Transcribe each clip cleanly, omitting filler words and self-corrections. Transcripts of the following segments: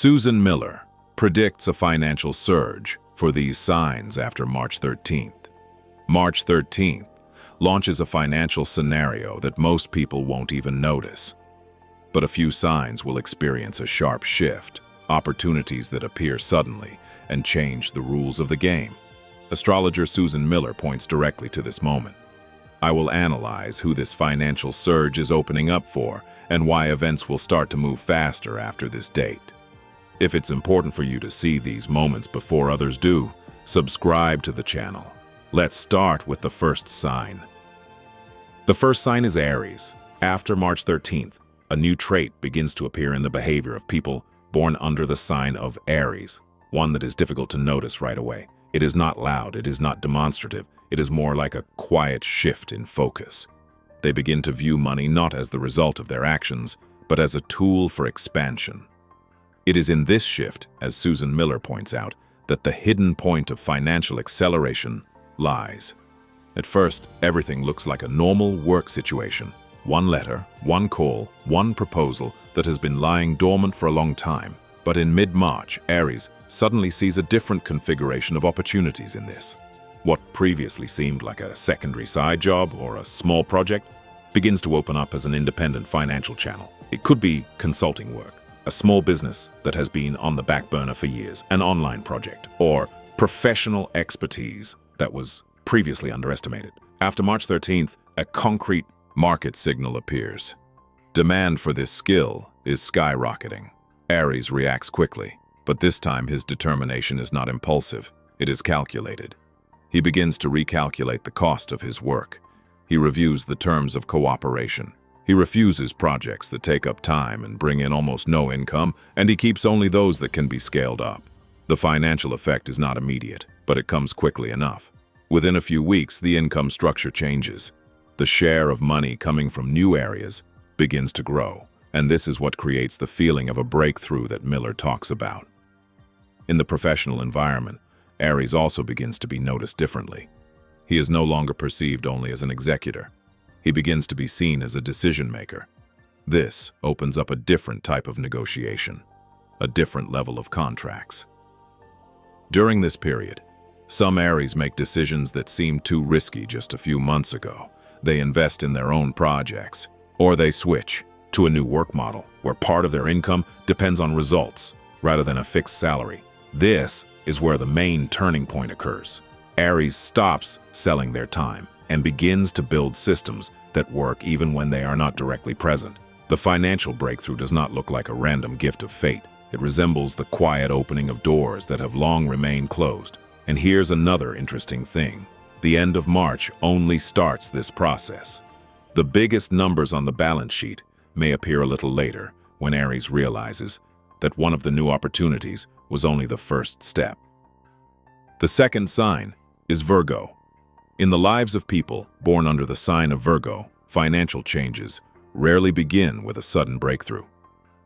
Susan Miller predicts a financial surge for these signs after March 13th. March 13th launches a financial scenario that most people won't even notice. But a few signs will experience a sharp shift, opportunities that appear suddenly and change the rules of the game. Astrologer Susan Miller points directly to this moment. I will analyze who this financial surge is opening up for and why events will start to move faster after this date. If it's important for you to see these moments before others do, subscribe to the channel. Let's start with the first sign. The first sign is Aries. After March 13th, a new trait begins to appear in the behavior of people born under the sign of Aries, one that is difficult to notice right away. It is not loud, it is not demonstrative, it is more like a quiet shift in focus. They begin to view money not as the result of their actions, but as a tool for expansion. It is in this shift, as Susan Miller points out, that the hidden point of financial acceleration lies. At first, everything looks like a normal work situation. One letter, one call, one proposal that has been lying dormant for a long time. But in mid-March, Aries suddenly sees a different configuration of opportunities in this. What previously seemed like a secondary side job or a small project begins to open up as an independent financial channel. It could be consulting work, a small business that has been on the back burner for years, an online project, or professional expertise that was previously underestimated. After March 13th, a concrete market signal appears. Demand for this skill is skyrocketing. Aries reacts quickly, but this time his determination is not impulsive, it is calculated. He begins to recalculate the cost of his work. He reviews the terms of cooperation. He refuses projects that take up time and bring in almost no income, and he keeps only those that can be scaled up. The financial effect is not immediate, but it comes quickly enough. Within a few weeks, the income structure changes. The share of money coming from new areas begins to grow, and this is what creates the feeling of a breakthrough that Miller talks about. In the professional environment, Aries also begins to be noticed differently. He is no longer perceived only as an executor. He begins to be seen as a decision-maker. This opens up a different type of negotiation, a different level of contracts. During this period, some Aries make decisions that seemed too risky just a few months ago. They invest in their own projects, or they switch to a new work model where part of their income depends on results rather than a fixed salary. This is where the main turning point occurs. Aries stops selling their time and begins to build systems that work even when they are not directly present. The financial breakthrough does not look like a random gift of fate. It resembles the quiet opening of doors that have long remained closed. And here's another interesting thing. The end of March only starts this process. The biggest numbers on the balance sheet may appear a little later when Aries realizes that one of the new opportunities was only the first step. The second sign is Virgo. In the lives of people born under the sign of Virgo, financial changes rarely begin with a sudden breakthrough.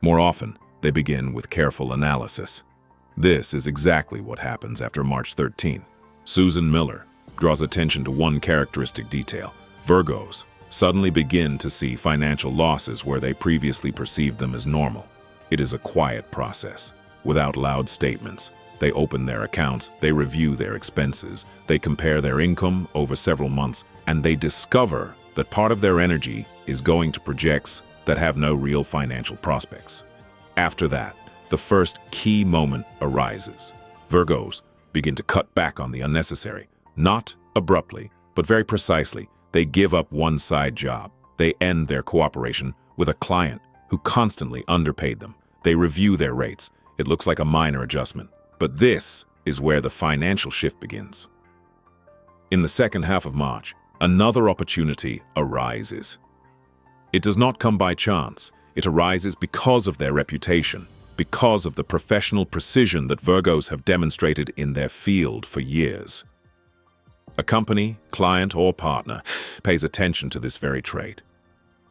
More often, they begin with careful analysis. This is exactly what happens after March 13th. Susan Miller draws attention to one characteristic detail. Virgos suddenly begin to see financial losses where they previously perceived them as normal. It is a quiet process, without loud statements. They open their accounts, they review their expenses, they compare their income over several months, and they discover that part of their energy is going to projects that have no real financial prospects. After that, the first key moment arises. Virgos begin to cut back on the unnecessary. Not abruptly, but very precisely. They give up one side job. They end their cooperation with a client who constantly underpaid them. They review their rates. It looks like a minor adjustment. But this is where the financial shift begins. In the second half of March, another opportunity arises. It does not come by chance. It arises because of their reputation, because of the professional precision that Virgos have demonstrated in their field for years. A company, client, or partner pays attention to this very trait.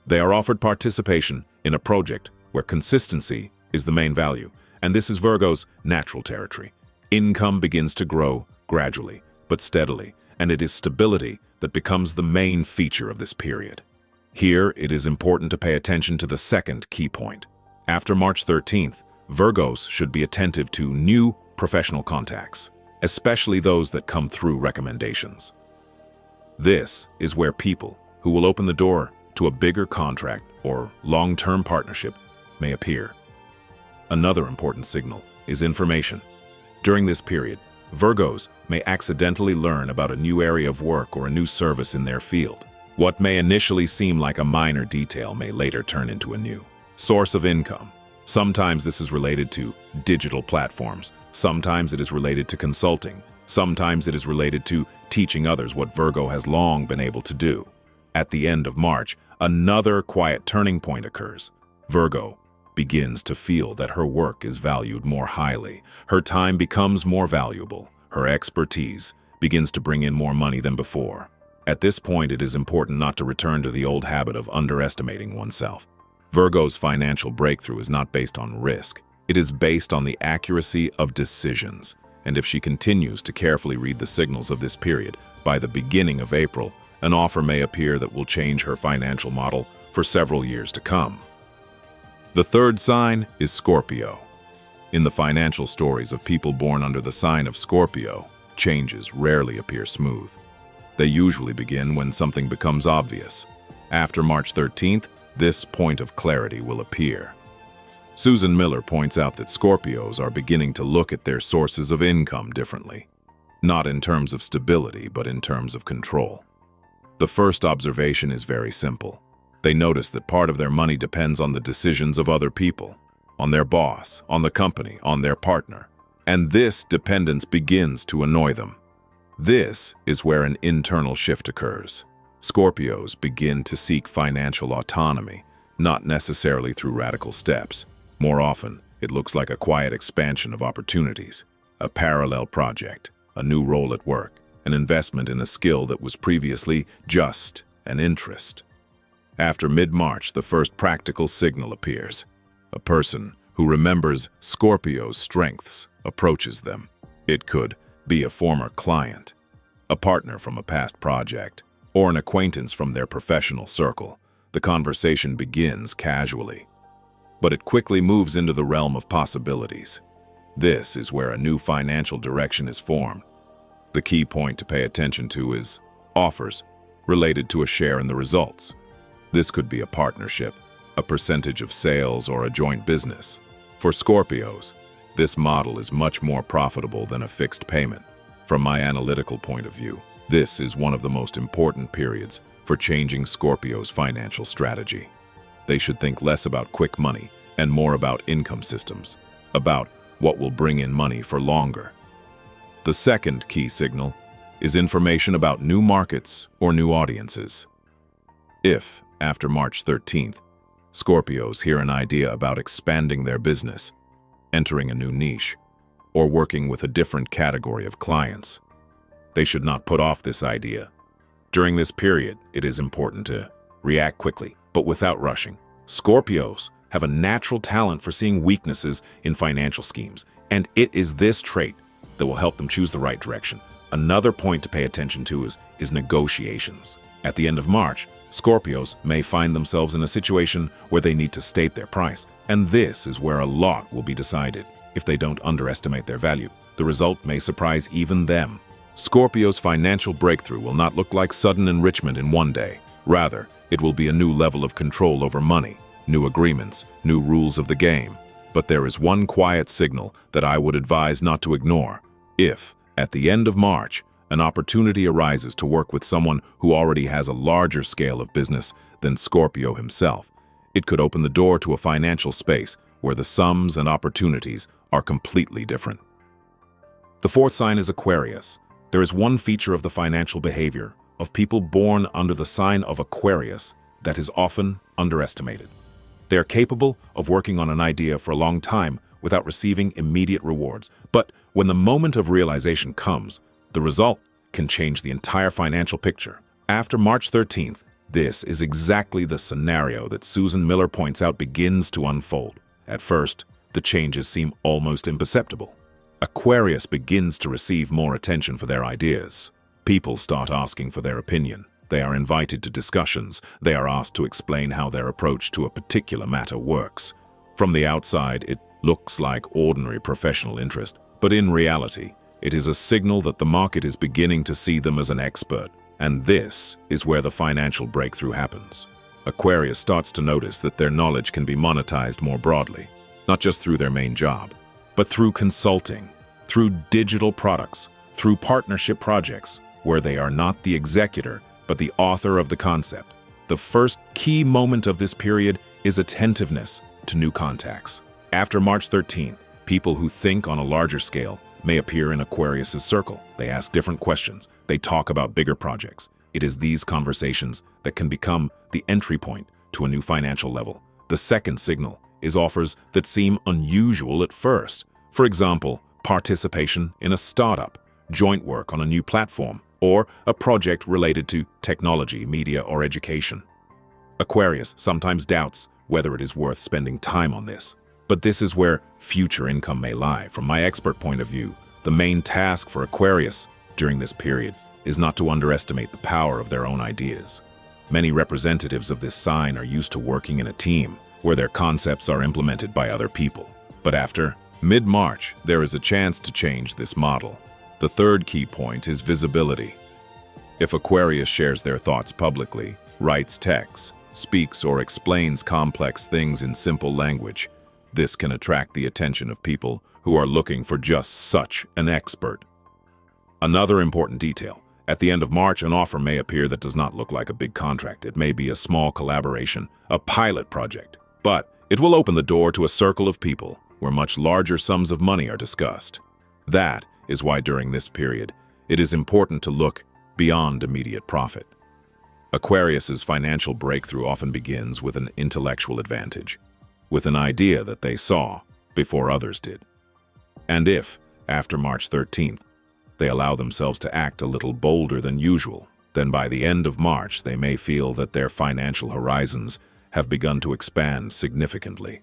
They are offered participation in a project where consistency is the main value, and this is Virgo's natural territory. Income begins to grow gradually, but steadily, and it is stability that becomes the main feature of this period. Here, it is important to pay attention to the second key point. After March 13th, Virgos should be attentive to new professional contacts, especially those that come through recommendations. This is where people who will open the door to a bigger contract or long-term partnership may appear. Another important signal is information. During this period, Virgos may accidentally learn about a new area of work or a new service in their field. What may initially seem like a minor detail may later turn into a new source of income. Sometimes this is related to digital platforms. Sometimes it is related to consulting. Sometimes it is related to teaching others what Virgo has long been able to do. At the end of March, another quiet turning point occurs. Virgo begins to feel that her work is valued more highly. Her time becomes more valuable. Her expertise begins to bring in more money than before. At this point, it is important not to return to the old habit of underestimating oneself. Virgo's financial breakthrough is not based on risk. It is based on the accuracy of decisions. And if she continues to carefully read the signals of this period, by the beginning of April, an offer may appear that will change her financial model for several years to come. The third sign is Scorpio. In the financial stories of people born under the sign of Scorpio, changes rarely appear smooth. They usually begin when something becomes obvious. After March 13th, this point of clarity will appear. Susan Miller points out that Scorpios are beginning to look at their sources of income differently, not in terms of stability, but in terms of control. The first observation is very simple. They notice that part of their money depends on the decisions of other people, on their boss, on the company, on their partner, and this dependence begins to annoy them. This is where an internal shift occurs. Scorpios begin to seek financial autonomy, not necessarily through radical steps. More often, it looks like a quiet expansion of opportunities, a parallel project, a new role at work, an investment in a skill that was previously just an interest. After mid-March, the first practical signal appears. A person who remembers Scorpio's strengths approaches them. It could be a former client, a partner from a past project, or an acquaintance from their professional circle. The conversation begins casually, but it quickly moves into the realm of possibilities. This is where a new financial direction is formed. The key point to pay attention to is offers related to a share in the results. This could be a partnership, a percentage of sales, or a joint business. For Scorpios, this model is much more profitable than a fixed payment. From my analytical point of view, this is one of the most important periods for changing Scorpio's financial strategy. They should think less about quick money and more about income systems, about what will bring in money for longer. The second key signal is information about new markets or new audiences. If, after March 13th, Scorpios hear an idea about expanding their business, entering a new niche, or working with a different category of clients, they should not put off this idea. During this period, it is important to react quickly, but without rushing. Scorpios have a natural talent for seeing weaknesses in financial schemes, and it is this trait that will help them choose the right direction. Another point to pay attention to is negotiations. At the end of March, Scorpios may find themselves in a situation where they need to state their price, and this is where a lot will be decided. If they don't underestimate their value, the result may surprise even them. Scorpio's financial breakthrough will not look like sudden enrichment in one day. Rather, it will be a new level of control over money, new agreements, new rules of the game. But there is one quiet signal that I would advise not to ignore. If, at the end of March, an opportunity arises to work with someone who already has a larger scale of business than Scorpio himself, it could open the door to a financial space where the sums and opportunities are completely different. The fourth sign is Aquarius. There is one feature of the financial behavior of people born under the sign of Aquarius that is often underestimated. They are capable of working on an idea for a long time without receiving immediate rewards. But when the moment of realization comes, the result can change the entire financial picture. After March 13th, this is exactly the scenario that Susan Miller points out begins to unfold. At first, the changes seem almost imperceptible. Aquarius begins to receive more attention for their ideas. People start asking for their opinion. They are invited to discussions. They are asked to explain how their approach to a particular matter works. From the outside, it looks like ordinary professional interest, but in reality, it is a signal that the market is beginning to see them as an expert, and this is where the financial breakthrough happens. Aquarius starts to notice that their knowledge can be monetized more broadly, not just through their main job, but through consulting, through digital products, through partnership projects, where they are not the executor, but the author of the concept. The first key moment of this period is attentiveness to new contacts. After March 13th, people who think on a larger scale may appear in Aquarius's circle. They ask different questions. They talk about bigger projects. It is these conversations that can become the entry point to a new financial level. The second signal is offers that seem unusual at first. For example, participation in a startup, joint work on a new platform, or a project related to technology, media, or education. Aquarius sometimes doubts whether it is worth spending time on this. But this is where future income may lie. From my expert point of view, the main task for Aquarius during this period is not to underestimate the power of their own ideas. Many representatives of this sign are used to working in a team where their concepts are implemented by other people. But after mid-March, there is a chance to change this model. The third key point is visibility. If Aquarius shares their thoughts publicly, writes texts, speaks or explains complex things in simple language, this can attract the attention of people who are looking for just such an expert. Another important detail. At the end of March, an offer may appear that does not look like a big contract. It may be a small collaboration, a pilot project, but it will open the door to a circle of people where much larger sums of money are discussed. That is why during this period, it is important to look beyond immediate profit. Aquarius's financial breakthrough often begins with an intellectual advantage, with an idea that they saw before others did. And if, after March 13th, they allow themselves to act a little bolder than usual, then by the end of March they may feel that their financial horizons have begun to expand significantly.